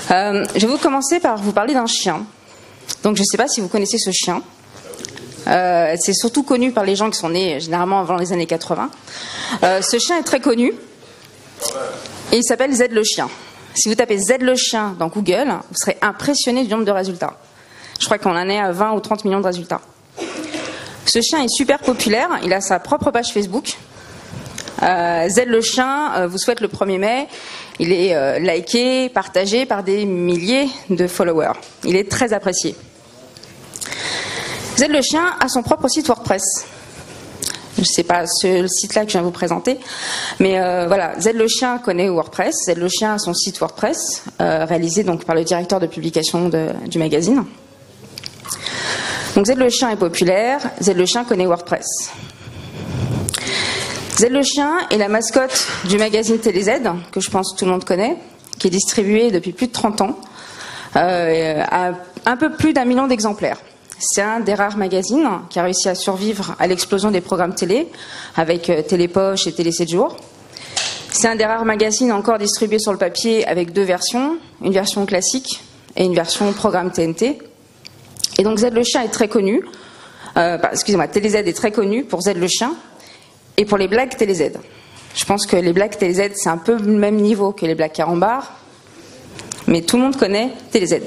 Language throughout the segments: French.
Je vais vous commencer par vous parler d'un chien. Donc je ne sais pas si vous connaissez ce chien. C'est surtout connu par les gens qui sont nés généralement avant les années 80. Ce chien est très connu et il s'appelle Z le chien. Si vous tapez Z le chien dans Google, vous serez impressionné du nombre de résultats. Je crois qu'on en est à 20 ou 30 millions de résultats. Ce chien est super populaire, il a sa propre page Facebook. Z le chien vous souhaite le 1er mai. Il est liké, partagé par des milliers de followers. Il est très apprécié. Z le chien a son propre site WordPress. Je ne sais pas le site-là que je viens vous présenter, mais voilà, Z le chien connaît WordPress. Z le chien a son site WordPress, réalisé donc par le directeur de publication du magazine. Donc Z le chien est populaire, Z le chien connaît WordPress. Z le chien est la mascotte du magazine TéléZ, que je pense que tout le monde connaît, qui est distribué depuis plus de 30 ans, à un peu plus d'1 million d'exemplaires. C'est un des rares magazines qui a réussi à survivre à l'explosion des programmes télé, avec Télépoche et Télé 7 jours. C'est un des rares magazines encore distribués sur le papier avec 2 versions, une version classique et une version programme TNT. Et donc Z le chien est très connu, TéléZ est très connu pour Z le chien et pour les blagues TéléZ. Je pense que les blagues TéléZ, c'est un peu le même niveau que les blagues Carambar, mais tout le monde connaît TéléZ.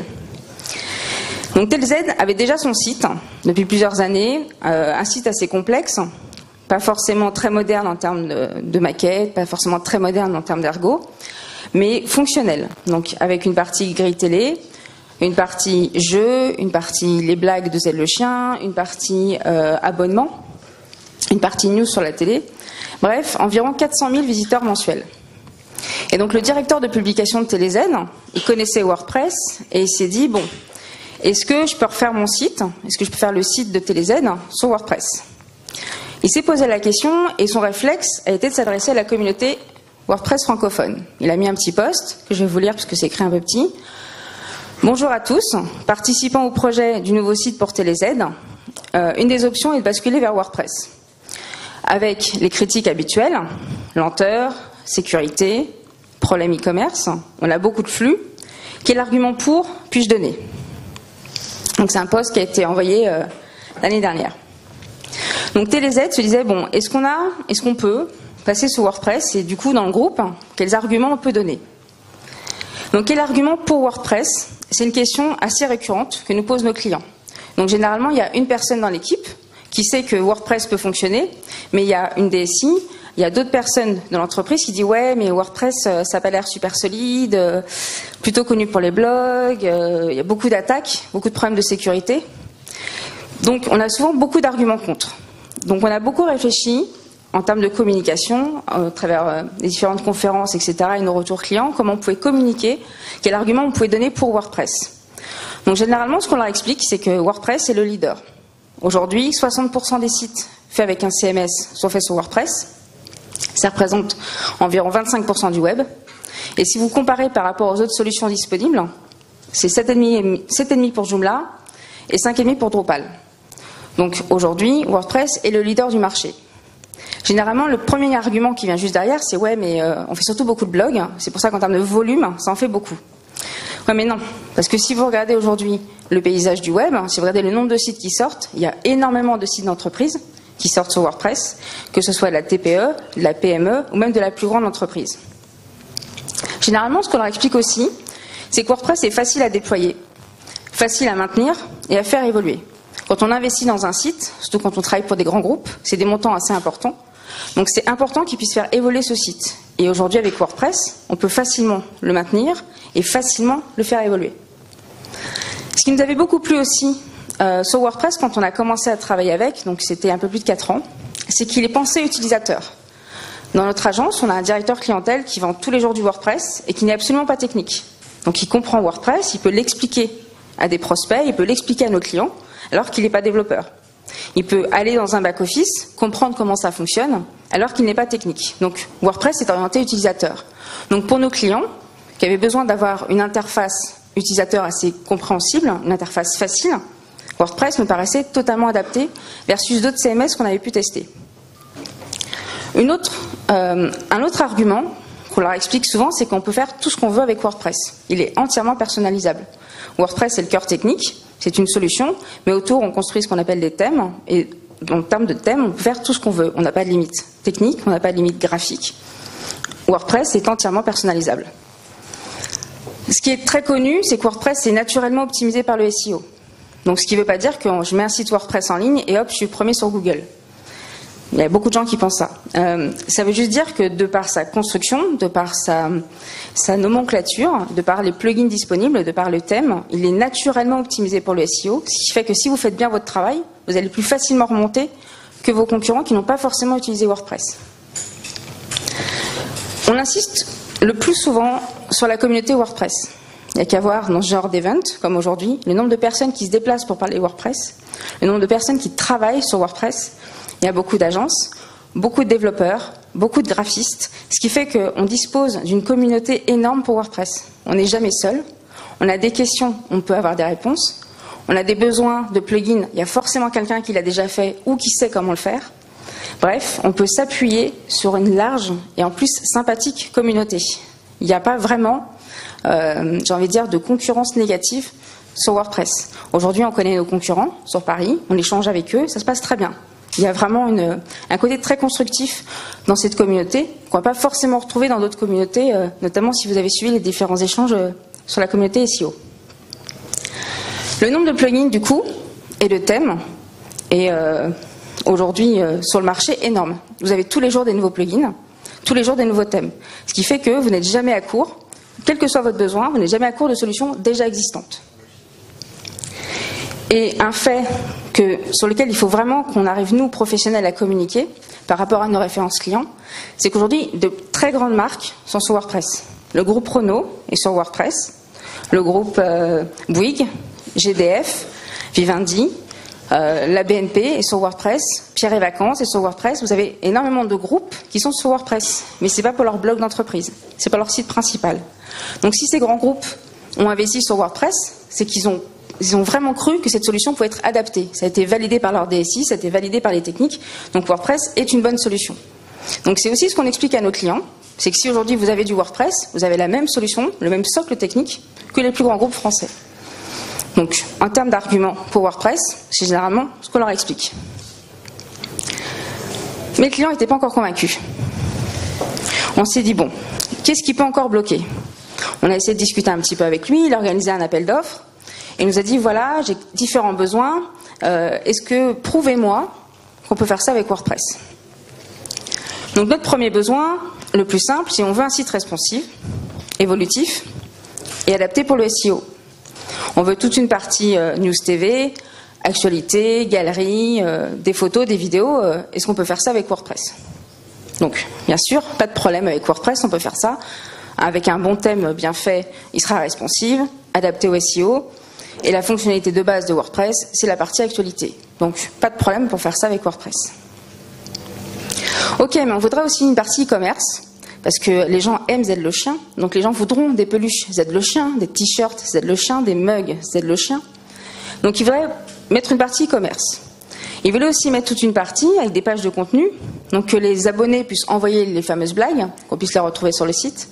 Donc TéléZ avait déjà son site depuis plusieurs années, un site assez complexe, pas forcément très moderne en termes de maquette, pas forcément très moderne en termes d'ergo, mais fonctionnel. Donc avec une partie grille télé, une partie jeu, une partie les blagues de Z le chien, une partie abonnement, une partie news sur la télé. Bref, environ 400 000 visiteurs mensuels. Et donc le directeur de publication de TéléZ, il connaissait WordPress et il s'est dit, bon, est-ce que je peux refaire mon site? Est-ce que je peux faire le site de TéléZ sur WordPress? Il s'est posé la question et son réflexe a été de s'adresser à la communauté WordPress francophone. Il a mis un petit post que je vais vous lire parce que c'est écrit un peu petit. Bonjour à tous, participant au projet du nouveau site pour TéléZ, une des options est de basculer vers WordPress. Avec les critiques habituelles, lenteur, sécurité, problème e-commerce, on a beaucoup de flux. Quel argument pour puis-je donner? Donc c'est un post qui a été envoyé l'année dernière. Donc TéléZ se disait, bon, est-ce qu'on peut passer sur WordPress et du coup dans le groupe, quels arguments on peut donner? Donc quel argument pour WordPress? C'est une question assez récurrente que nous posent nos clients. Donc généralement, il y a une personne dans l'équipe qui sait que WordPress peut fonctionner, mais il y a une DSI, il y a d'autres personnes dans l'entreprise qui disent ouais, mais WordPress, ça n'a pas l'air super solide, plutôt connu pour les blogs, il y a beaucoup d'attaques, beaucoup de problèmes de sécurité. Donc on a souvent beaucoup d'arguments contre. Donc on a beaucoup réfléchi en termes de communication, à travers les différentes conférences, etc., et nos retours clients, comment on pouvait communiquer, quel argument on pouvait donner pour WordPress. Donc généralement, ce qu'on leur explique, c'est que WordPress est le leader. Aujourd'hui, 60% des sites faits avec un CMS sont faits sur WordPress. Ça représente environ 25% du web. Et si vous comparez par rapport aux autres solutions disponibles, c'est 7,5 pour Joomla et 5,5 pour Drupal. Donc aujourd'hui, WordPress est le leader du marché. Généralement, le premier argument qui vient juste derrière, c'est ouais, mais on fait surtout beaucoup de blogs. C'est pour ça qu'en termes de volume, ça en fait beaucoup. Ouais, mais non, parce que si vous regardez aujourd'hui le paysage du web, si vous regardez le nombre de sites qui sortent, il y a énormément de sites d'entreprise qui sortent sur WordPress, que ce soit de la TPE, de la PME ou même de la plus grande entreprise. Généralement, ce qu'on leur explique aussi, c'est que WordPress est facile à déployer, facile à maintenir et à faire évoluer. Quand on investit dans un site, surtout quand on travaille pour des grands groupes, c'est des montants assez importants. Donc c'est important qu'ils puissent faire évoluer ce site. Et aujourd'hui, avec WordPress, on peut facilement le maintenir et facilement le faire évoluer. Ce qui nous avait beaucoup plu aussi sur WordPress quand on a commencé à travailler avec, donc c'était un peu plus de 4 ans, c'est qu'il est pensé utilisateur. Dans notre agence, on a un directeur clientèle qui vend tous les jours du WordPress et qui n'est absolument pas technique. Donc il comprend WordPress, il peut l'expliquer à des prospects, il peut l'expliquer à nos clients, alors qu'il n'est pas développeur. Il peut aller dans un back-office, comprendre comment ça fonctionne, alors qu'il n'est pas technique. Donc WordPress est orienté utilisateur. Donc pour nos clients, qui avaient besoin d'avoir une interface utilisateur assez compréhensible, une interface facile, WordPress me paraissait totalement adapté versus d'autres CMS qu'on avait pu tester. Un autre argument qu'on leur explique souvent, c'est qu'on peut faire tout ce qu'on veut avec WordPress. Il est entièrement personnalisable. WordPress, c'est le cœur technique, c'est une solution, mais autour, on construit ce qu'on appelle des thèmes, et en termes de thèmes, on peut faire tout ce qu'on veut. On n'a pas de limite technique, on n'a pas de limite graphique. WordPress est entièrement personnalisable. Ce qui est très connu, c'est que WordPress est naturellement optimisé par le SEO. Donc ce qui ne veut pas dire que je mets un site WordPress en ligne et hop, je suis premier sur Google. Il y a beaucoup de gens qui pensent ça. Ça veut juste dire que de par sa construction, de par sa nomenclature, de par les plugins disponibles, de par le thème, il est naturellement optimisé pour le SEO, ce qui fait que si vous faites bien votre travail, vous allez plus facilement remonter que vos concurrents qui n'ont pas forcément utilisé WordPress. On insiste le plus souvent sur la communauté WordPress. Il n'y a qu'à voir dans ce genre d'event, comme aujourd'hui, le nombre de personnes qui se déplacent pour parler WordPress, le nombre de personnes qui travaillent sur WordPress. Il y a beaucoup d'agences, beaucoup de développeurs, beaucoup de graphistes, ce qui fait qu'on dispose d'une communauté énorme pour WordPress. On n'est jamais seul, on a des questions, on peut avoir des réponses, on a des besoins de plugins, il y a forcément quelqu'un qui l'a déjà fait ou qui sait comment le faire. Bref, on peut s'appuyer sur une large et en plus sympathique communauté. Il n'y a pas vraiment, j'ai envie de dire, de concurrence négative sur WordPress. Aujourd'hui, on connaît nos concurrents sur Paris, on échange avec eux, ça se passe très bien. Il y a vraiment un côté très constructif dans cette communauté qu'on ne va pas forcément retrouver dans d'autres communautés, notamment si vous avez suivi les différents échanges sur la communauté SEO. Le nombre de plugins, du coup, et de thèmes est aujourd'hui sur le marché énorme. Vous avez tous les jours des nouveaux plugins, tous les jours des nouveaux thèmes. Ce qui fait que vous n'êtes jamais à court, quel que soit votre besoin, vous n'êtes jamais à court de solutions déjà existantes. Et un fait sur lequel il faut vraiment qu'on arrive, nous, professionnels, à communiquer par rapport à nos références clients, c'est qu'aujourd'hui, de très grandes marques sont sur WordPress. Le groupe Renault est sur WordPress, le groupe Bouygues, GDF, Vivendi, la BNP est sur WordPress, Pierre et Vacances est sur WordPress. Vous avez énormément de groupes qui sont sur WordPress, mais ce n'est pas pour leur blog d'entreprise, c'est pas leur site principal. Donc si ces grands groupes ont investi sur WordPress, c'est qu'ils ont vraiment cru que cette solution pouvait être adaptée. Ça a été validé par leur DSI, ça a été validé par les techniques. Donc WordPress est une bonne solution. Donc c'est aussi ce qu'on explique à nos clients. C'est que si aujourd'hui vous avez du WordPress, vous avez la même solution, le même socle technique que les plus grands groupes français. Donc en termes d'arguments pour WordPress, c'est généralement ce qu'on leur explique. Mais les clients n'étaient pas encore convaincus. On s'est dit, bon, qu'est-ce qui peut encore bloquer? On a essayé de discuter un petit peu avec lui, il a organisé un appel d'offres. Et il nous a dit, voilà, j'ai différents besoins, prouvez-moi qu'on peut faire ça avec WordPress. Donc notre premier besoin, le plus simple, c'est on veut un site responsive, évolutif et adapté pour le SEO. On veut toute une partie News TV, actualité, galerie, des photos, des vidéos. Est-ce qu'on peut faire ça avec WordPress? Donc, bien sûr, pas de problème avec WordPress, on peut faire ça. Avec un bon thème bien fait, il sera responsive, adapté au SEO. Et la fonctionnalité de base de WordPress, c'est la partie actualité. Donc, pas de problème pour faire ça avec WordPress. Ok, mais on voudrait aussi une partie e-commerce, parce que les gens aiment Z le chien, donc les gens voudront des peluches Z le chien, des t-shirts Z le chien, des mugs Z le chien. Donc ils voudraient mettre une partie e-commerce. Ils voulaient aussi mettre toute une partie avec des pages de contenu, donc que les abonnés puissent envoyer les fameuses blagues, qu'on puisse les retrouver sur le site,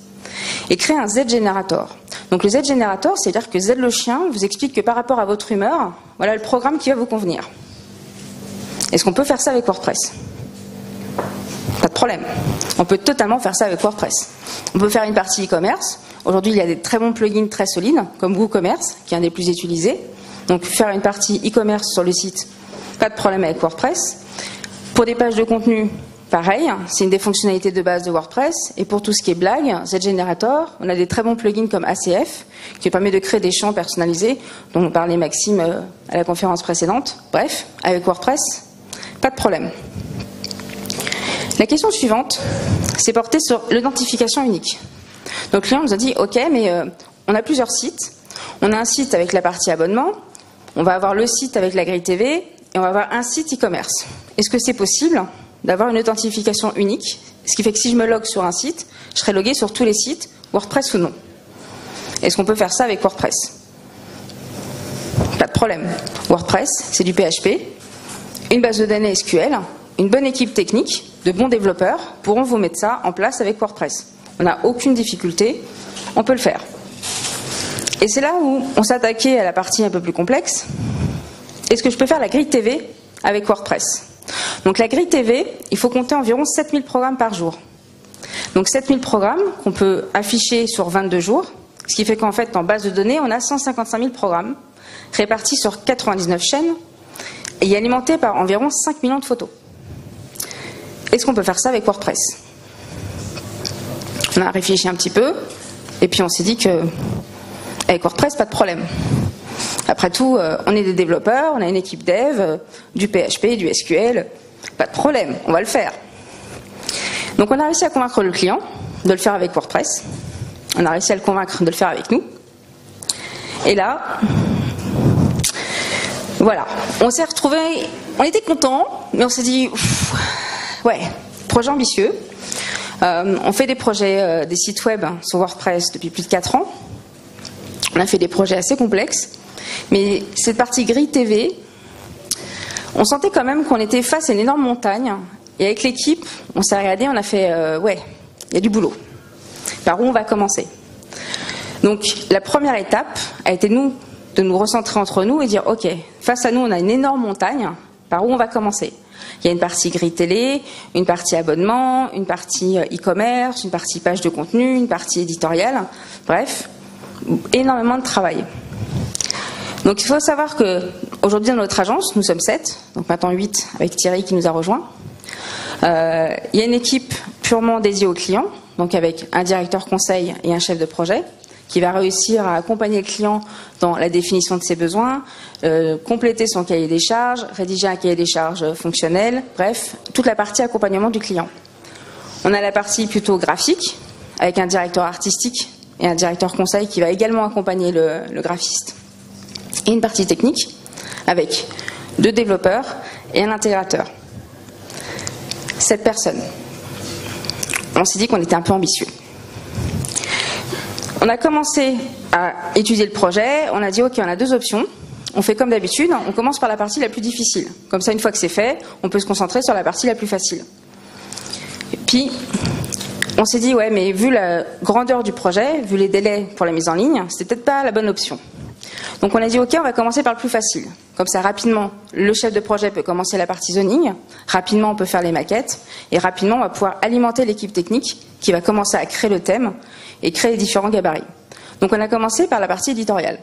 et créer un Z-Generator. Donc le Z-Generator, c'est-à-dire que Z le chien vous explique que par rapport à votre humeur, voilà le programme qui va vous convenir. Est-ce qu'on peut faire ça avec WordPress ? Pas de problème. On peut totalement faire ça avec WordPress. On peut faire une partie e-commerce. Aujourd'hui, il y a des très bons plugins très solides, comme WooCommerce, qui est un des plus utilisés. Donc faire une partie e-commerce sur le site, pas de problème avec WordPress. Pour des pages de contenu, pareil, c'est une des fonctionnalités de base de WordPress. Et pour tout ce qui est blague, Z-Generator, on a des très bons plugins comme ACF, qui permet de créer des champs personnalisés, dont on parlait Maxime à la conférence précédente. Bref, avec WordPress, pas de problème. La question suivante, c'est portée sur l'identification unique. Donc le client nous a dit, ok, mais on a plusieurs sites. On a un site avec la partie abonnement, on va avoir le site avec la grille TV, et on va avoir un site e-commerce. Est-ce que c'est possible d'avoir une authentification unique? Ce qui fait que si je me logue sur un site, je serai logué sur tous les sites, WordPress ou non. Est-ce qu'on peut faire ça avec WordPress? Pas de problème. WordPress, c'est du PHP, une base de données SQL, une bonne équipe technique, de bons développeurs pourront vous mettre ça en place avec WordPress. on n'a aucune difficulté, on peut le faire. Et c'est là où on s'attaquait à la partie un peu plus complexe. Est-ce que je peux faire la grille TV avec WordPress? Donc la grille TV, il faut compter environ 7000 programmes par jour. Donc 7000 programmes qu'on peut afficher sur 22 jours, ce qui fait qu'en fait, en base de données, on a 155 000 programmes répartis sur 99 chaînes et alimentés par environ 5 millions de photos. Est-ce qu'on peut faire ça avec WordPress? On a réfléchi un petit peu et puis on s'est dit que avec WordPress, pas de problème. Après tout, on est des développeurs, on a une équipe dev, du PHP, du SQL, pas de problème, on va le faire. Donc on a réussi à convaincre le client de le faire avec WordPress, on a réussi à le convaincre de le faire avec nous, et là, voilà, on s'est retrouvés, on était contents, mais on s'est dit, ouais, projet ambitieux, on fait des projets, des sites web sur WordPress depuis plus de 4 ans, on a fait des projets assez complexes, mais cette partie grille TV, on sentait quand même qu'on était face à une énorme montagne. Et avec l'équipe, on s'est regardé, on a fait, ouais, il y a du boulot. Par où on va commencer? Donc la première étape a été de nous recentrer entre nous et dire, ok, face à nous, on a une énorme montagne, par où on va commencer? Il y a une partie grille télé, une partie abonnement, une partie e-commerce, une partie page de contenu, une partie éditoriale, bref, énormément de travail. Donc il faut savoir qu'aujourd'hui dans notre agence, nous sommes 7, donc maintenant 8 avec Thierry qui nous a rejoints. Il y a une équipe purement dédiée aux clients, donc avec un directeur conseil et un chef de projet, qui va réussir à accompagner le client dans la définition de ses besoins, compléter son cahier des charges, rédiger un cahier des charges fonctionnel, bref, toute la partie accompagnement du client. On a la partie plutôt graphique, avec un directeur artistique et un directeur conseil qui va également accompagner le graphiste. Et une partie technique, avec 2 développeurs et un intégrateur. 7 personnes. On s'est dit qu'on était un peu ambitieux. On a commencé à étudier le projet, on a dit ok, on a 2 options. On fait comme d'habitude, on commence par la partie la plus difficile. Comme ça, une fois que c'est fait, on peut se concentrer sur la partie la plus facile. Et puis, on s'est dit, ouais, mais vu la grandeur du projet, vu les délais pour la mise en ligne, c'était peut-être pas la bonne option. Donc on a dit, ok, on va commencer par le plus facile. Comme ça, rapidement, le chef de projet peut commencer la partie zoning, rapidement, on peut faire les maquettes, et rapidement, on va pouvoir alimenter l'équipe technique qui va commencer à créer le thème et créer les différents gabarits. Donc on a commencé par la partie éditoriale.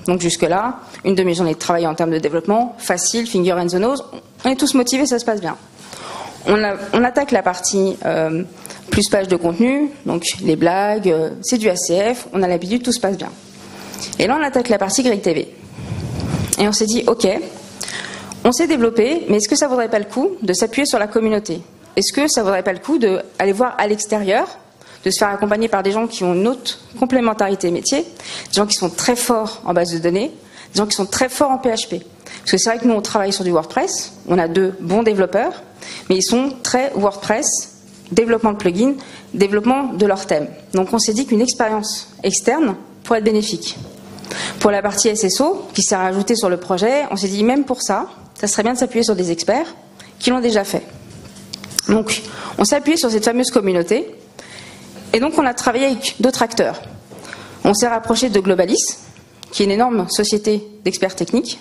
Donc jusque-là, une demi-journée de travail en termes de développement, facile, finger in the nose, on est tous motivés, ça se passe bien. On attaque la partie plus page de contenu, donc les blagues, c'est du ACF, on a l'habitude, tout se passe bien. Et là, on attaque la partie grille TV. Et on s'est dit, ok, on s'est développé, mais est-ce que ça ne vaudrait pas le coup de s'appuyer sur la communauté? Est-ce que ça ne vaudrait pas le coup d'aller voir à l'extérieur, de se faire accompagner par des gens qui ont une autre complémentarité métier, des gens qui sont très forts en base de données, des gens qui sont très forts en PHP? Parce que c'est vrai que nous, on travaille sur du WordPress, on a 2 bons développeurs, mais ils sont très WordPress, développement de plugins, développement de leur thème. Donc on s'est dit qu'une expérience externe pourrait être bénéfique. Pour la partie SSO, qui s'est rajoutée sur le projet, on s'est dit même pour ça, ça serait bien de s'appuyer sur des experts qui l'ont déjà fait. Donc on s'est appuyé sur cette fameuse communauté, et donc on a travaillé avec d'autres acteurs. On s'est rapproché de Globalis, qui est une énorme société d'experts techniques.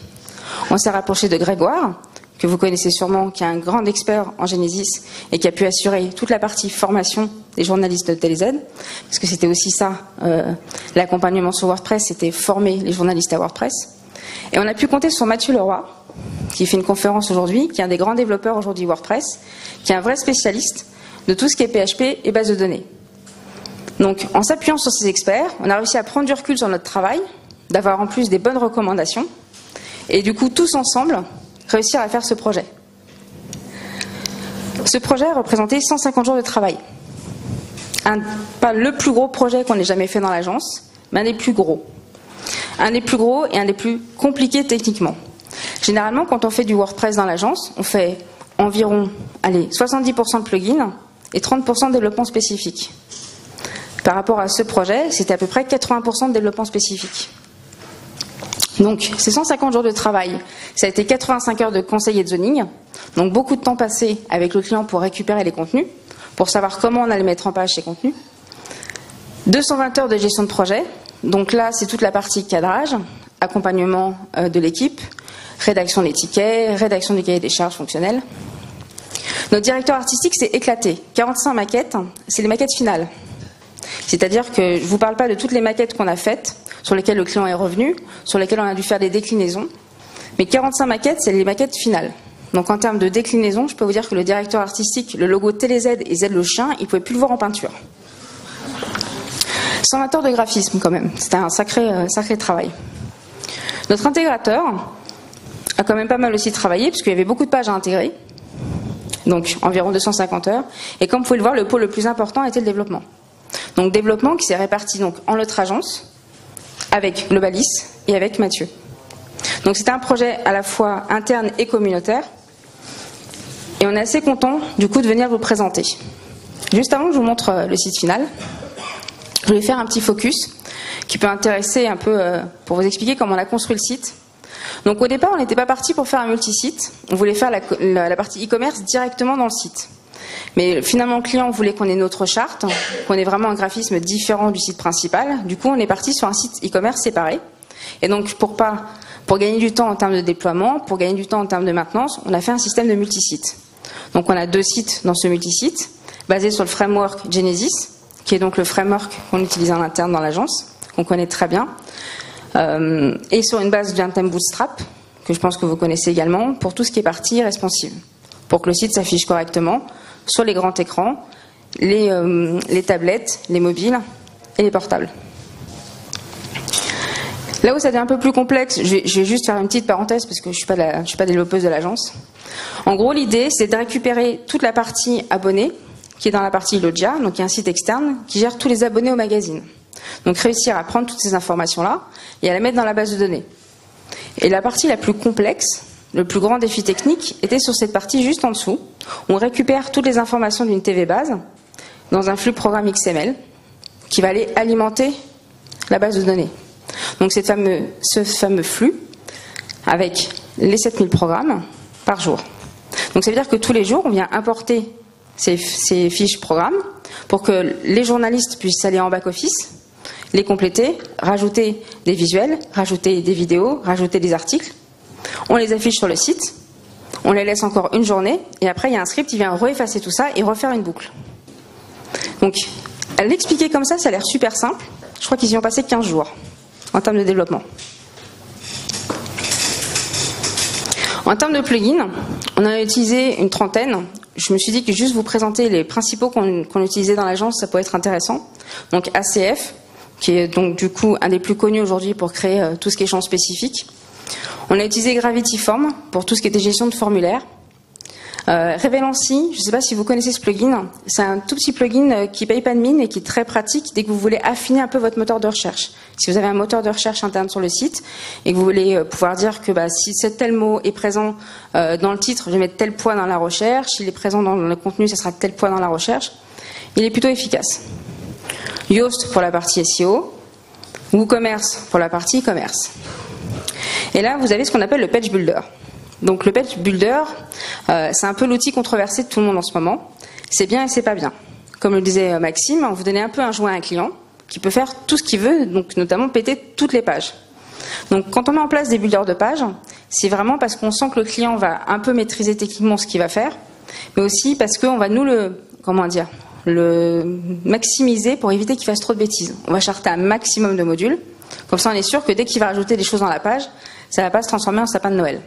On s'est rapproché de Grégoire, que vous connaissez sûrement, qui est un grand expert en Genesis et qui a pu assurer toute la partie formation des journalistes de TeleZ, parce que c'était aussi ça, l'accompagnement sur WordPress, c'était former les journalistes à WordPress. Et on a pu compter sur Mathieu Leroy, qui fait une conférence aujourd'hui, qui est un des grands développeurs aujourd'hui WordPress, qui est un vrai spécialiste de tout ce qui est PHP et base de données. Donc, en s'appuyant sur ces experts, on a réussi à prendre du recul sur notre travail, d'avoir en plus des bonnes recommandations, et du coup, tous ensemble, réussir à faire ce projet. Ce projet a représenté 150 jours de travail. Pas le plus gros projet qu'on ait jamais fait dans l'agence, mais un des plus gros. Un des plus gros et un des plus compliqués techniquement. Généralement, quand on fait du WordPress dans l'agence, on fait environ 70% de plugins et 30% de développement spécifique. Par rapport à ce projet, c'était à peu près 80% de développement spécifique. Donc, ces 150 jours de travail, ça a été 85 heures de conseil et de zoning, donc beaucoup de temps passé avec le client pour récupérer les contenus, pour savoir comment on allait mettre en page ces contenus. 220 heures de gestion de projet. Donc là, c'est toute la partie cadrage, accompagnement de l'équipe, rédaction des tickets, rédaction du cahier des charges fonctionnelles. Notre directeur artistique s'est éclaté. 45 maquettes, c'est les maquettes finales. C'est-à-dire que je ne vous parle pas de toutes les maquettes qu'on a faites, sur lesquelles le client est revenu, sur lesquelles on a dû faire des déclinaisons. Mais 45 maquettes, c'est les maquettes finales. Donc en termes de déclinaison, je peux vous dire que le directeur artistique, le logo TéléZ et Z le chien, il ne pouvait plus le voir en peinture. 120 heures de graphisme quand même, c'était un sacré travail. Notre intégrateur a quand même pas mal aussi travaillé, parce qu'il y avait beaucoup de pages à intégrer, donc environ 250 heures, et comme vous pouvez le voir, le pôle le plus important était le développement. Donc développement qui s'est réparti donc, en notre agence, avec Globalis et avec Mathieu. Donc c'était un projet à la fois interne et communautaire, et on est assez content du coup de venir vous présenter. Juste avant que je vous montre le site final, je voulais faire un petit focus qui peut intéresser un peu pour vous expliquer comment on a construit le site. Donc au départ, on n'était pas parti pour faire un multisite, on voulait faire la partie e-commerce directement dans le site. Mais finalement, le client voulait qu'on ait notre charte, qu'on ait vraiment un graphisme différent du site principal. Du coup, on est parti sur un site e-commerce séparé. Et donc, pour gagner du temps en termes de déploiement, pour gagner du temps en termes de maintenance, on a fait un système de multisite. Donc on a 2 sites dans ce multisite, basé sur le framework Genesis, qui est donc le framework qu'on utilise en interne dans l'agence, qu'on connaît très bien, et sur une base d'un thème Bootstrap, que je pense que vous connaissez également, pour tout ce qui est partie responsive, pour que le site s'affiche correctement sur les grands écrans, les tablettes, les mobiles et les portables. Là où ça devient un peu plus complexe, je vais juste faire une petite parenthèse parce que je ne suis pas développeuse de l'agence. En gros, l'idée, c'est de récupérer toute la partie abonnés, qui est dans la partie Logia, donc il y a un site externe qui gère tous les abonnés au magazine. Donc réussir à prendre toutes ces informations-là et à les mettre dans la base de données. Et la partie la plus complexe, le plus grand défi technique, était sur cette partie juste en dessous. On récupère toutes les informations d'une TV base dans un flux programme XML qui va aller alimenter la base de données. Donc ce fameux flux avec les 7000 programmes par jour. Donc ça veut dire que tous les jours, on vient importer ces fiches programmes pour que les journalistes puissent aller en back-office, les compléter, rajouter des visuels, rajouter des vidéos, rajouter des articles. On les affiche sur le site, on les laisse encore une journée, et après il y a un script qui vient re-effacer tout ça et refaire une boucle. Donc, à l'expliquer comme ça a l'air super simple. Je crois qu'ils y ont passé 15 jours en termes de développement. En termes de plugins, on en a utilisé une trentaine. Je me suis dit que juste vous présenter les principaux qu'on utilisait dans l'agence, ça peut être intéressant. Donc ACF, qui est donc du coup un des plus connus aujourd'hui pour créer tout ce qui est champ spécifique. On a utilisé Gravity Form pour tout ce qui était gestion de formulaire. Revelancy, je ne sais pas si vous connaissez ce plugin, c'est un tout petit plugin qui paye pas de mine et qui est très pratique dès que vous voulez affiner un peu votre moteur de recherche. Si vous avez un moteur de recherche interne sur le site et que vous voulez pouvoir dire que si tel mot est présent dans le titre, je vais mettre tel poids dans la recherche, s'il est présent dans le contenu, ça sera tel poids dans la recherche, il est plutôt efficace. Yoast pour la partie SEO, WooCommerce pour la partie e-commerce. Et là, vous avez ce qu'on appelle le Page Builder. Donc le Page Builder, c'est un peu l'outil controversé de tout le monde en ce moment. C'est bien et c'est pas bien. Comme le disait Maxime, vous donnez un peu un jouet à un client qui peut faire tout ce qu'il veut, donc notamment péter toutes les pages. Donc quand on met en place des builders de pages, c'est vraiment parce qu'on sent que le client va un peu maîtriser techniquement ce qu'il va faire, mais aussi parce qu'on va nous le maximiser pour éviter qu'il fasse trop de bêtises. On va charter un maximum de modules, comme ça on est sûr que dès qu'il va rajouter des choses dans la page, ça ne va pas se transformer en sapin de Noël.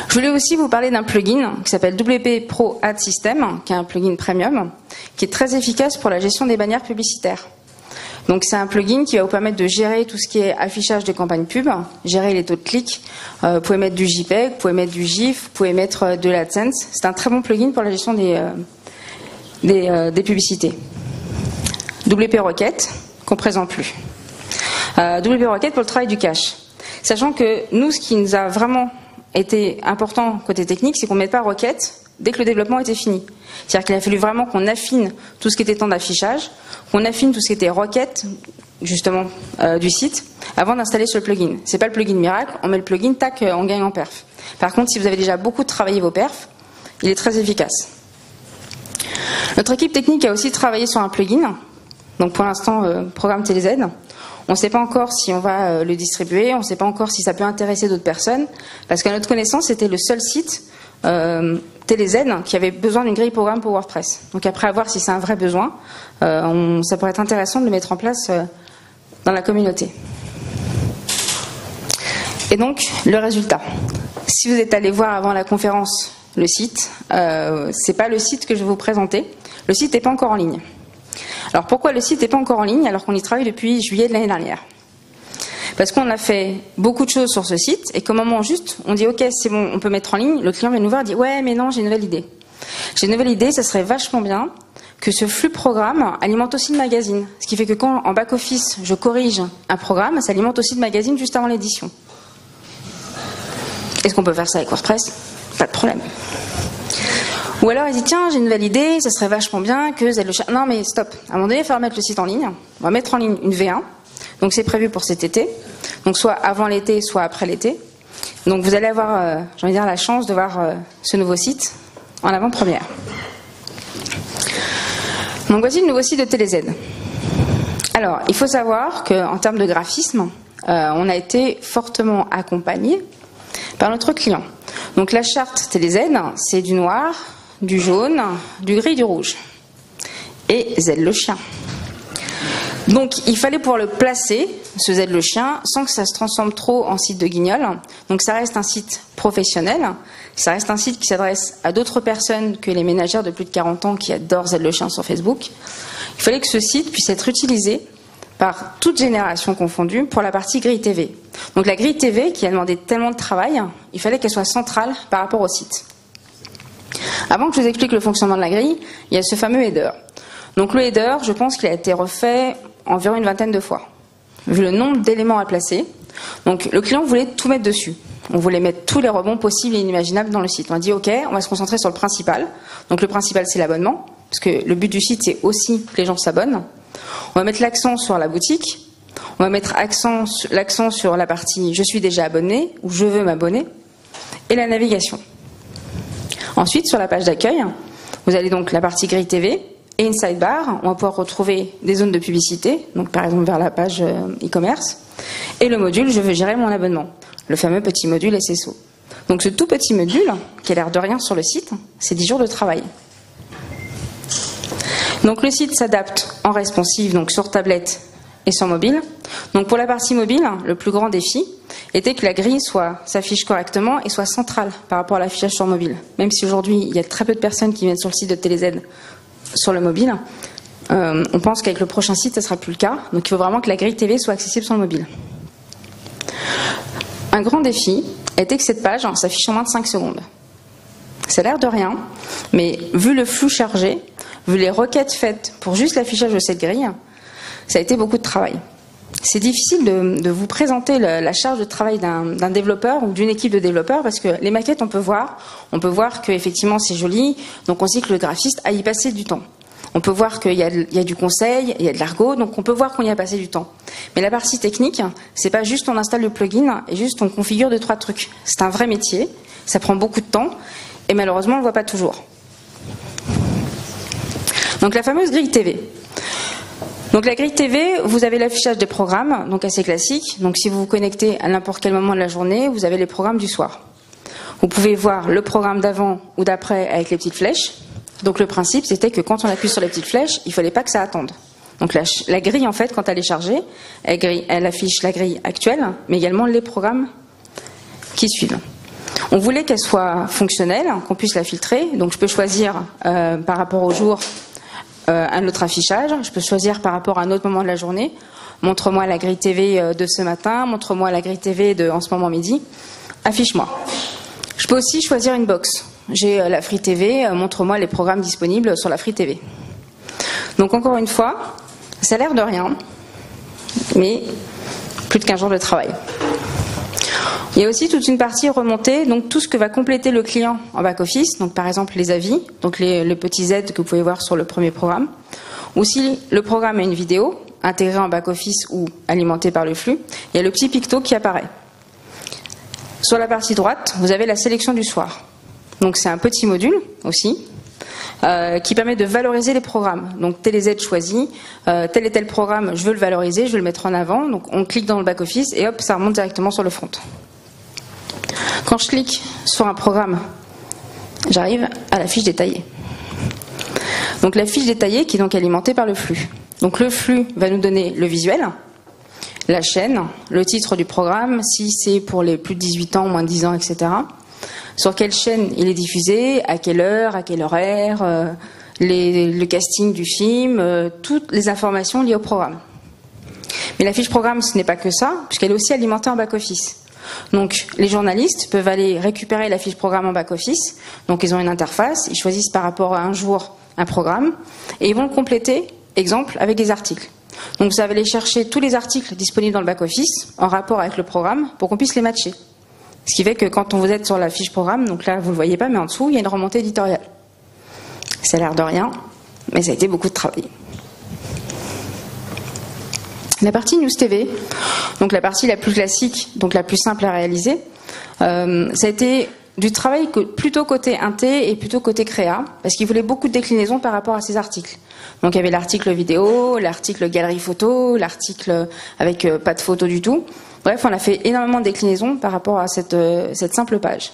Je voulais aussi vous parler d'un plugin qui s'appelle WP Pro Ad System, qui est un plugin premium, qui est très efficace pour la gestion des bannières publicitaires. Donc c'est un plugin qui va vous permettre de gérer tout ce qui est affichage des campagnes pub, gérer les taux de clics, vous pouvez mettre du JPEG, vous pouvez mettre du GIF, vous pouvez mettre de l'AdSense. C'est un très bon plugin pour la gestion des publicités. WP Rocket, qu'on ne présente plus. WP Rocket pour le travail du cache. Sachant que nous, ce qui nous a vraiment été important côté technique, c'est qu'on ne mette pas Rocket dès que le développement était fini. C'est-à-dire qu'il a fallu vraiment qu'on affine tout ce qui était temps d'affichage, qu'on affine tout ce qui était Rocket, justement, du site, avant d'installer ce plugin. C'est pas le plugin miracle, on met le plugin, tac, on gagne en perf. Par contre, si vous avez déjà beaucoup travaillé vos perfs, il est très efficace. Notre équipe technique a aussi travaillé sur un plugin Donc pour l'instant, programme TéléZ. On ne sait pas encore si on va le distribuer, on ne sait pas encore si ça peut intéresser d'autres personnes, parce qu'à notre connaissance, c'était le seul site TéléZ qui avait besoin d'une grille programme pour WordPress. Donc après, à voir si c'est un vrai besoin, ça pourrait être intéressant de le mettre en place dans la communauté. Et donc, le résultat. Si vous êtes allé voir avant la conférence le site, c'est pas le site que je vais vous présenter. Le site n'est pas encore en ligne. Alors pourquoi le site n'est pas encore en ligne alors qu'on y travaille depuis juillet de l'année dernière? Parce qu'on a fait beaucoup de choses sur ce site et qu'au moment juste, on dit ok c'est bon, on peut mettre en ligne, le client vient nous voir et dit ouais mais non j'ai une nouvelle idée. J'ai une nouvelle idée, ça serait vachement bien que ce flux programme alimente aussi le magazine. Ce qui fait que quand en back-office je corrige un programme, ça alimente aussi le magazine juste avant l'édition. Est-ce qu'on peut faire ça avec WordPress? Pas de problème. Ou alors il dit tiens j'ai une nouvelle idée, ça serait vachement bien que Z le chat. Non mais stop, à un moment donné il va falloir mettre le site en ligne. On va mettre en ligne une V1. Donc c'est prévu pour cet été. Donc soit avant l'été, soit après l'été. Donc vous allez avoir, j'ai envie de dire, la chance de voir ce nouveau site en avant-première. Donc voici le nouveau site de TéléZ. Alors il faut savoir qu'en termes de graphisme, on a été fortement accompagné par notre client. Donc la charte TéléZ, c'est du noir, du jaune, du gris, du rouge. Et Z le chien. Donc il fallait pouvoir le placer, ce Z le chien, sans que ça se transforme trop en site de guignol. Donc ça reste un site professionnel, ça reste un site qui s'adresse à d'autres personnes que les ménagères de plus de 40 ans qui adorent Z le chien sur Facebook. Il fallait que ce site puisse être utilisé par toute génération confondue pour la partie grille TV. Donc la grille TV qui a demandé tellement de travail, il fallait qu'elle soit centrale par rapport au site. Avant que je vous explique le fonctionnement de la grille, il y a ce fameux header. Donc le header, je pense qu'il a été refait environ une vingtaine de fois, vu le nombre d'éléments à placer. Donc le client voulait tout mettre dessus. On voulait mettre tous les rebonds possibles et inimaginables dans le site. On a dit ok, on va se concentrer sur le principal. Donc le principal c'est l'abonnement, parce que le but du site c'est aussi que les gens s'abonnent. On va mettre l'accent sur la boutique. On va mettre l'accent sur la partie je suis déjà abonné ou je veux m'abonner et la navigation. Ensuite, sur la page d'accueil, vous avez donc la partie grille TV et une sidebar. On va pouvoir retrouver des zones de publicité, donc par exemple vers la page e-commerce, et le module je veux gérer mon abonnement, le fameux petit module SSO. Donc ce tout petit module, qui a l'air de rien sur le site, c'est 10 jours de travail. Donc le site s'adapte en responsive, donc sur tablette et sur mobile. Donc pour la partie mobile, le plus grand défi était que la grille s'affiche correctement et soit centrale par rapport à l'affichage sur mobile. Même si aujourd'hui il y a très peu de personnes qui viennent sur le site de TéléZ sur le mobile, on pense qu'avec le prochain site ça ne sera plus le cas. Donc il faut vraiment que la grille TV soit accessible sur le mobile. Un grand défi était que cette page s'affiche en moins de 5 secondes. Ça a l'air de rien, mais vu le flux chargé, vu les requêtes faites pour juste l'affichage de cette grille, ça a été beaucoup de travail. C'est difficile de vous présenter la charge de travail d'un développeur ou d'une équipe de développeurs parce que les maquettes, on peut voir qu'effectivement c'est joli, donc on se dit que le graphiste a y passé du temps. On peut voir qu'il y a du conseil, il y a de l'argot, donc on peut voir qu'on y a passé du temps. Mais la partie technique, c'est pas juste on installe le plugin et juste on configure 2-3 trucs. C'est un vrai métier, ça prend beaucoup de temps et malheureusement on le voit pas toujours. Donc la fameuse grille TV. Donc la grille TV, vous avez l'affichage des programmes, donc assez classique. Donc si vous vous connectez à n'importe quel moment de la journée, vous avez les programmes du soir. Vous pouvez voir le programme d'avant ou d'après avec les petites flèches. Donc le principe, c'était que quand on appuie sur les petites flèches, il ne fallait pas que ça attende. Donc la grille, en fait, quand elle est chargée, elle affiche la grille actuelle, mais également les programmes qui suivent. On voulait qu'elle soit fonctionnelle, qu'on puisse la filtrer. Donc je peux choisir par rapport au jour un autre affichage. Je peux choisir par rapport à un autre moment de la journée. Montre-moi la grille TV de ce matin, montre-moi la grille TV de en ce moment midi. Affiche-moi. Je peux aussi choisir une box. J'ai la Free TV, montre-moi les programmes disponibles sur la Free TV. Donc encore une fois, ça a l'air de rien, mais plus de 15 jours de travail. Il y a aussi toute une partie remontée, donc tout ce que va compléter le client en back-office, donc par exemple les avis, donc les petits Z que vous pouvez voir sur le premier programme. Ou si le programme a une vidéo intégrée en back-office ou alimentée par le flux, il y a le petit picto qui apparaît. Sur la partie droite, vous avez la sélection du soir. Donc c'est un petit module aussi, qui permet de valoriser les programmes. Donc TeleZ choisit, tel et tel programme, je veux le valoriser, je veux le mettre en avant. Donc on clique dans le back-office et hop, ça remonte directement sur le front. Quand je clique sur un programme, j'arrive à la fiche détaillée. Donc la fiche détaillée qui est donc alimentée par le flux. Donc le flux va nous donner le visuel, la chaîne, le titre du programme, si c'est pour les plus de 18 ans, moins de 10 ans, etc. Sur quelle chaîne il est diffusé, à quelle heure, à quel horaire, le casting du film, toutes les informations liées au programme. Mais la fiche programme, ce n'est pas que ça, puisqu'elle est aussi alimentée en back-office. Donc les journalistes peuvent aller récupérer la fiche programme en back-office, donc ils ont une interface, ils choisissent par rapport à un jour un programme, et ils vont le compléter, exemple, avec des articles. Donc vous allez aller chercher tous les articles disponibles dans le back-office, en rapport avec le programme, pour qu'on puisse les matcher. Ce qui fait que quand vous êtes sur la fiche programme, donc là vous ne le voyez pas, mais en dessous, il y a une remontée éditoriale. Ça a l'air de rien, mais ça a été beaucoup de travail. La partie News TV, donc la partie la plus classique, donc la plus simple à réaliser, ça a été du travail plutôt côté inté et plutôt côté créa, parce qu'il voulait beaucoup de déclinaisons par rapport à ces articles. Donc il y avait l'article vidéo, l'article galerie photo, l'article avec pas de photo du tout. Bref, on a fait énormément de déclinaisons par rapport à cette simple page.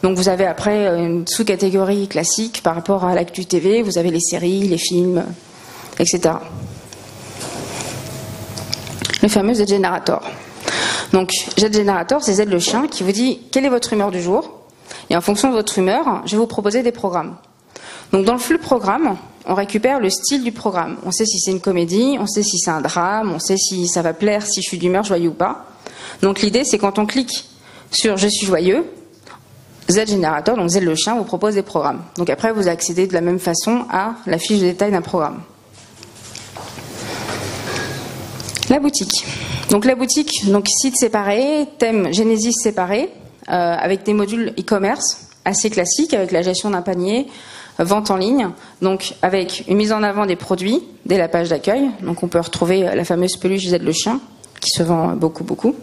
Donc vous avez après une sous-catégorie classique par rapport à l'actu TV, vous avez les séries, les films, etc. Le fameux Z Generator. Donc Z Generator, c'est Z le chien qui vous dit quelle est votre humeur du jour, et en fonction de votre humeur, je vais vous proposer des programmes. Donc dans le flux programme, on récupère le style du programme. On sait si c'est une comédie, on sait si c'est un drame, on sait si ça va plaire, si je suis d'humeur joyeux ou pas. Donc l'idée, c'est quand on clique sur je suis joyeux, Z Generator, donc Z le chien, vous propose des programmes. Donc après, vous accédez de la même façon à la fiche de détail d'un programme. La boutique. Donc la boutique, donc site séparé, thème Genesis séparé, avec des modules e-commerce assez classiques, avec la gestion d'un panier, vente en ligne, donc avec une mise en avant des produits dès la page d'accueil. Donc on peut retrouver la fameuse peluche Z le chien, qui se vend beaucoup.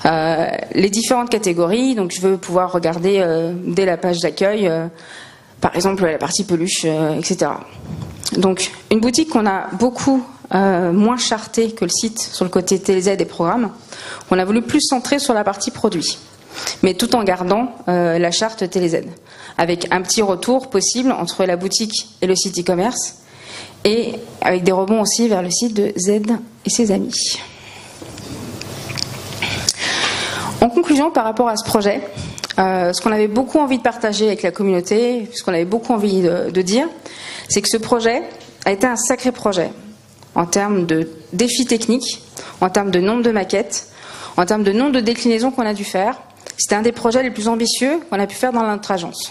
Les différentes catégories, donc je veux pouvoir regarder dès la page d'accueil, par exemple la partie peluche, etc. Donc une boutique qu'on a beaucoup moins chartée que le site sur le côté TeleZ et programmes. On a voulu plus centrer sur la partie produit, mais tout en gardant la charte TeleZ, avec un petit retour possible entre la boutique et le site e-commerce, et avec des rebonds aussi vers le site de Z et ses amis. En conclusion, par rapport à ce projet, ce qu'on avait beaucoup envie de partager avec la communauté, ce qu'on avait beaucoup envie de dire, c'est que ce projet a été un sacré projet en termes de défis techniques, en termes de nombre de maquettes, en termes de nombre de déclinaisons qu'on a dû faire. C'était un des projets les plus ambitieux qu'on a pu faire dans notre agence.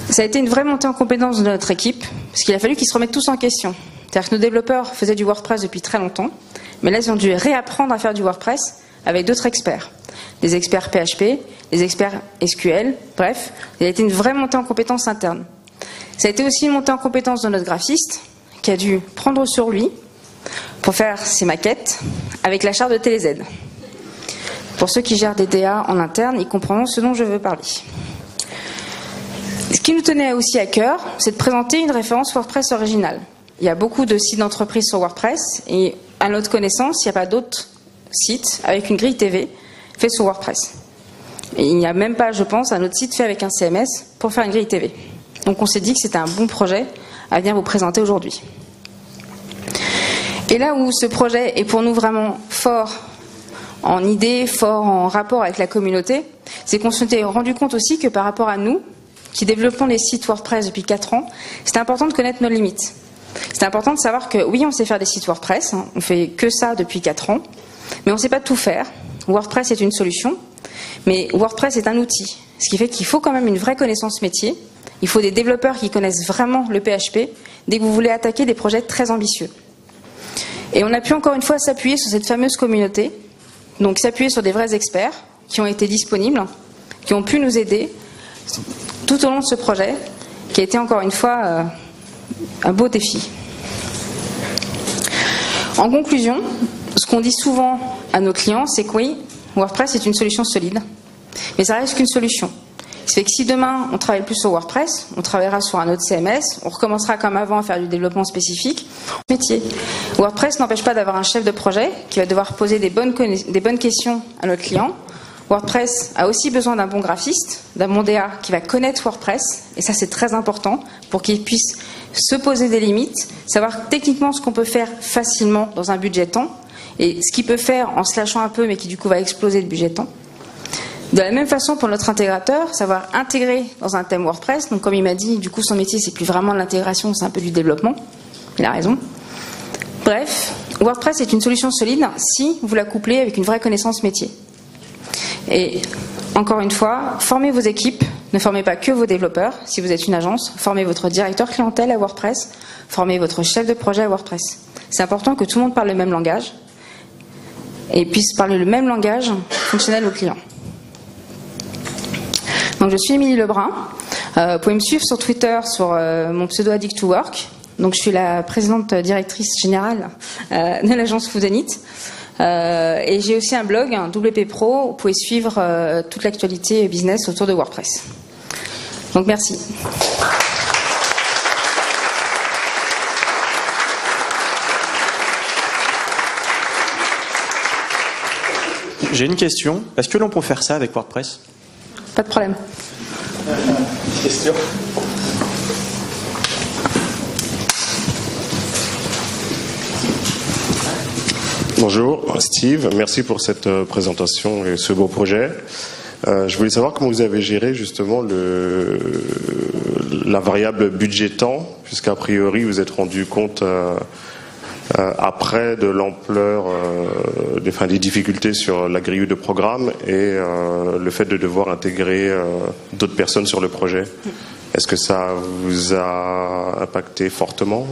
Ça a été une vraie montée en compétence de notre équipe, parce qu'il a fallu qu'ils se remettent tous en question. C'est-à-dire que nos développeurs faisaient du WordPress depuis très longtemps, mais là ils ont dû réapprendre à faire du WordPress avec d'autres experts. Des experts PHP, des experts SQL, bref, il a été une vraie montée en compétence interne. Ça a été aussi une montée en compétence de notre graphiste, qui a dû prendre sur lui pour faire ses maquettes avec la charte de TeleZ. Pour ceux qui gèrent des DA en interne, ils comprendront ce dont je veux parler. Ce qui nous tenait aussi à cœur, c'est de présenter une référence WordPress originale. Il y a beaucoup de sites d'entreprise sur WordPress, et à notre connaissance, il n'y a pas d'autres sites avec une grille TV faite sur WordPress. Et il n'y a même pas, je pense, un autre site fait avec un CMS pour faire une grille TV. Donc on s'est dit que c'était un bon projet à venir vous présenter aujourd'hui. Et là où ce projet est pour nous vraiment fort en idée, fort en rapport avec la communauté, c'est qu'on s'était rendu compte aussi que par rapport à nous, qui développons les sites WordPress depuis 4 ans, c'était important de connaître nos limites. C'est important de savoir que oui, on sait faire des sites WordPress, on fait que ça depuis 4 ans, mais on ne sait pas tout faire. WordPress est une solution, mais WordPress est un outil, ce qui fait qu'il faut quand même une vraie connaissance métier. Il faut des développeurs qui connaissent vraiment le PHP dès que vous voulez attaquer des projets très ambitieux. Et on a pu encore une fois s'appuyer sur cette fameuse communauté, donc s'appuyer sur des vrais experts qui ont été disponibles, qui ont pu nous aider tout au long de ce projet, qui a été encore une fois un beau défi. En conclusion, ce qu'on dit souvent à nos clients, c'est que oui, WordPress est une solution solide, mais ça reste qu'une solution. Ce qui fait que si demain on travaille plus sur WordPress, on travaillera sur un autre CMS, on recommencera comme avant à faire du développement spécifique. Métier. WordPress n'empêche pas d'avoir un chef de projet qui va devoir poser des bonnes questions à notre client. WordPress a aussi besoin d'un bon graphiste, d'un bon DA qui va connaître WordPress, et ça c'est très important pour qu'il puisse se poser des limites, savoir techniquement ce qu'on peut faire facilement dans un budget temps, et ce qu'il peut faire en se lâchant un peu mais qui du coup va exploser le budget temps. De la même façon pour notre intégrateur, savoir intégrer dans un thème WordPress, donc comme il m'a dit, du coup son métier c'est plus vraiment de l'intégration, c'est un peu du développement, il a raison. Bref, WordPress est une solution solide si vous la couplez avec une vraie connaissance métier. Et encore une fois, formez vos équipes, ne formez pas que vos développeurs. Si vous êtes une agence, formez votre directeur clientèle à WordPress, formez votre chef de projet à WordPress. C'est important que tout le monde parle le même langage et puisse parler le même langage fonctionnel aux clients. Donc je suis Émilie Lebrun. Vous pouvez me suivre sur Twitter sur mon pseudo Addict2Work. Donc je suis la présidente directrice générale de l'agence Foodanit. Et j'ai aussi un blog, un WP Pro, où vous pouvez suivre toute l'actualité business autour de WordPress. Donc merci. J'ai une question. Est-ce que l'on peut faire ça avec WordPress? Pas de problème. Question. Bonjour, Steve. Merci pour cette présentation et ce beau projet. Je voulais savoir comment vous avez géré justement la variable budget temps, puisqu'a priori vous êtes rendu compte après de l'ampleur des difficultés sur la grille de programme et le fait de devoir intégrer d'autres personnes sur le projet. Est-ce que ça vous a impacté fortement ?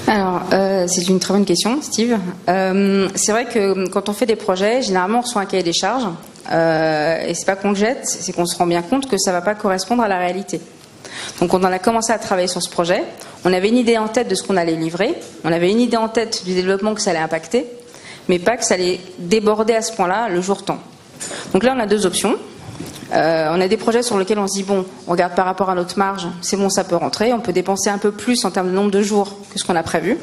Alors, c'est une très bonne question, Steve. C'est vrai que quand on fait des projets, généralement on reçoit un cahier des charges, et c'est pas qu'on le jette, c'est qu'on se rend bien compte que ça va pas correspondre à la réalité. Donc quand on a commencé à travailler sur ce projet, on avait une idée en tête de ce qu'on allait livrer, on avait une idée en tête du développement que ça allait impacter, mais pas que ça allait déborder à ce point-là le jour temps. Donc là on a deux options. On a des projets sur lesquels on se dit bon, on regarde par rapport à notre marge, c'est bon, ça peut rentrer, on peut dépenser un peu plus en termes de nombre de jours que ce qu'on a prévu.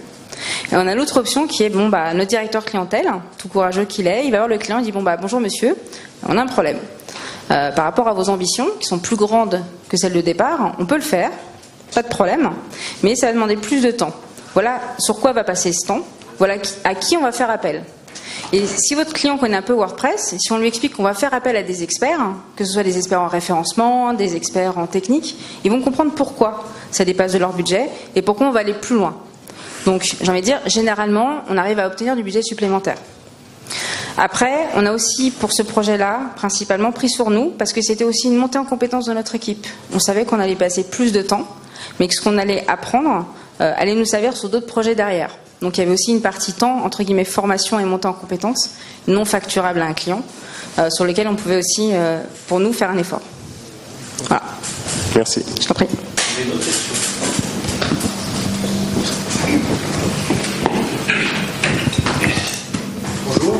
Et on a l'autre option qui est bon, notre directeur clientèle, tout courageux qu'il est, il va voir le client, il dit bon bonjour monsieur, on a un problème. Par rapport à vos ambitions qui sont plus grandes que celles de départ, on peut le faire, pas de problème, mais ça va demander plus de temps. Voilà sur quoi va passer ce temps, voilà à qui on va faire appel. Et si votre client connaît un peu WordPress, et si on lui explique qu'on va faire appel à des experts, que ce soit des experts en référencement, des experts en technique, ils vont comprendre pourquoi ça dépasse de leur budget et pourquoi on va aller plus loin. Donc, j'ai envie de dire, généralement, on arrive à obtenir du budget supplémentaire. Après, on a aussi, pour ce projet-là, principalement pris sur nous, parce que c'était aussi une montée en compétence de notre équipe. On savait qu'on allait passer plus de temps, mais que ce qu'on allait apprendre allait nous servir sur d'autres projets derrière. Donc il y avait aussi une partie temps, entre guillemets, formation et montée en compétences, non facturable à un client, sur lequel on pouvait aussi, pour nous, faire un effort. Voilà. Merci. Je t'en prie. Bonjour.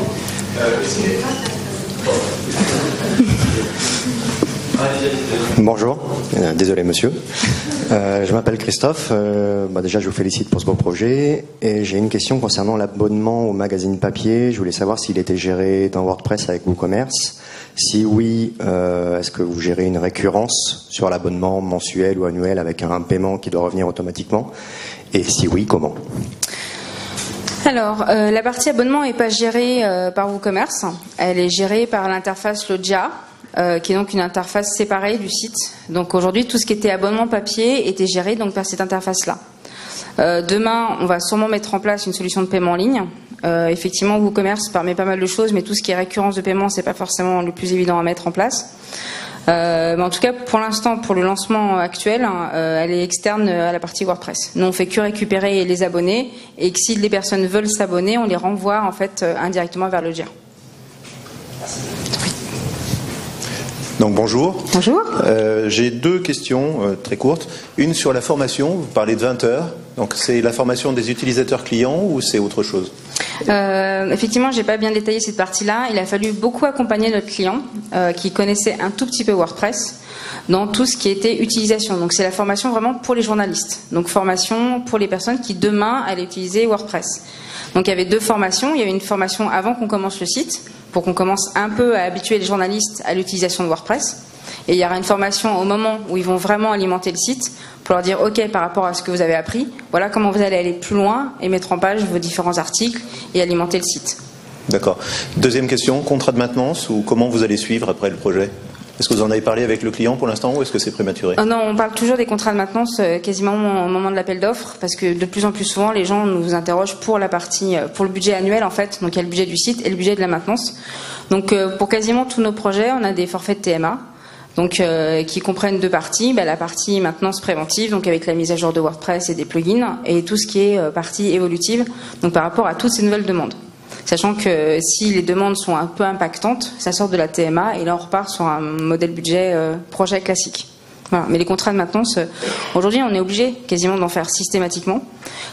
Bonjour, désolé monsieur. Je m'appelle Christophe. Déjà, je vous félicite pour ce beau projet. Et j'ai une question concernant l'abonnement au magazine papier. Je voulais savoir s'il était géré dans WordPress avec WooCommerce. Si oui, est-ce que vous gérez une récurrence sur l'abonnement mensuel ou annuel avec un paiement qui doit revenir automatiquement? Et si oui, comment? Alors, la partie abonnement n'est pas gérée par WooCommerce. Elle est gérée par l'interface Logia, qui est donc une interface séparée du site. Donc aujourd'hui, tout ce qui était abonnement papier était géré donc par cette interface-là. Demain, on va sûrement mettre en place une solution de paiement en ligne. Effectivement, WooCommerce permet pas mal de choses, mais tout ce qui est récurrence de paiement, c'est pas forcément le plus évident à mettre en place. Mais en tout cas, pour l'instant, pour le lancement actuel, elle est externe à la partie WordPress. Nous, on fait que récupérer les abonnés, et que si les personnes veulent s'abonner, on les renvoie en fait indirectement vers Logia. Donc bonjour. Bonjour. J'ai deux questions très courtes. Une sur la formation, vous parlez de 20 heures. Donc c'est la formation des utilisateurs clients ou c'est autre chose? Effectivement, j'ai pas bien détaillé cette partie-là. Il a fallu beaucoup accompagner notre client qui connaissait un tout petit peu WordPress dans tout ce qui était utilisation. Donc c'est la formation vraiment pour les journalistes. Donc formation pour les personnes qui demain allaient utiliser WordPress. Donc il y avait 2 formations. Il y avait une formation avant qu'on commence le site pour qu'on commence un peu à habituer les journalistes à l'utilisation de WordPress. Et il y aura une formation au moment où ils vont vraiment alimenter le site pour leur dire ok, par rapport à ce que vous avez appris, voilà comment vous allez aller plus loin et mettre en page vos différents articles et alimenter le site. D'accord. Deuxième question, contrat de maintenance ou comment vous allez suivre après le projet? Est-ce que vous en avez parlé avec le client pour l'instant ou est-ce que c'est prématuré? Non, on parle toujours des contrats de maintenance quasiment au moment de l'appel d'offres parce que de plus en plus souvent les gens nous interrogent pour la partie, pour le budget annuel en fait. Donc il y a le budget du site et le budget de la maintenance. Donc pour quasiment tous nos projets, on a des forfaits de TMA. Donc, qui comprennent 2 parties, la partie maintenance préventive, donc avec la mise à jour de WordPress et des plugins, et tout ce qui est partie évolutive, donc par rapport à toutes ces nouvelles demandes. Sachant que si les demandes sont un peu impactantes, ça sort de la TMA et là on repart sur un modèle budget projet classique. Voilà. Mais les contrats de maintenance, aujourd'hui on est obligé quasiment d'en faire systématiquement.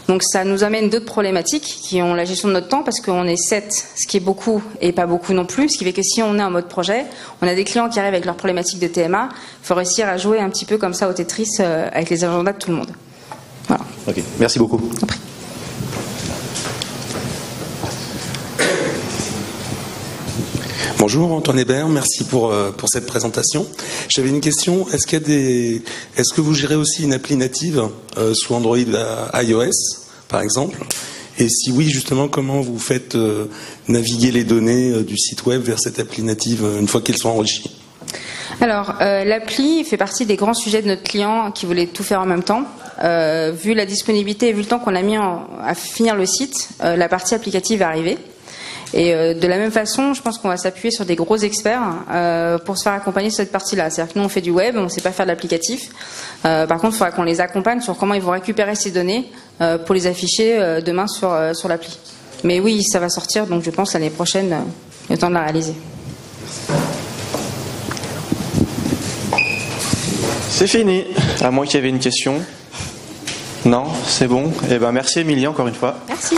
Donc ça nous amène d'autres problématiques qui ont la gestion de notre temps parce qu'on est 7, ce qui est beaucoup et pas beaucoup non plus. Ce qui fait que si on est en mode projet, on a des clients qui arrivent avec leurs problématiques de TMA. Il faut réussir à jouer un petit peu comme ça au Tetris avec les agendas de tout le monde. Voilà. Ok, merci beaucoup. Après. Bonjour Antoine Hébert, merci pour cette présentation. J'avais une question, est-ce que vous gérez aussi une appli native sous Android à iOS, par exemple? Et si oui, justement, comment vous faites naviguer les données du site web vers cette appli native une fois qu'elles sont enrichies? Alors, l'appli fait partie des grands sujets de notre client qui voulait tout faire en même temps. Vu la disponibilité et vu le temps qu'on a mis à finir le site, la partie applicative est arrivée. Et de la même façon, je pense qu'on va s'appuyer sur des gros experts pour se faire accompagner sur cette partie-là. C'est-à-dire que nous, on fait du web, on ne sait pas faire de l'applicatif. Par contre, il faudra qu'on les accompagne sur comment ils vont récupérer ces données pour les afficher demain sur l'appli. Mais oui, ça va sortir, donc je pense l'année prochaine, le temps de la réaliser. C'est fini. À moins qu'il y avait une question. Non, c'est bon. Eh ben, merci Émilie encore une fois. Merci.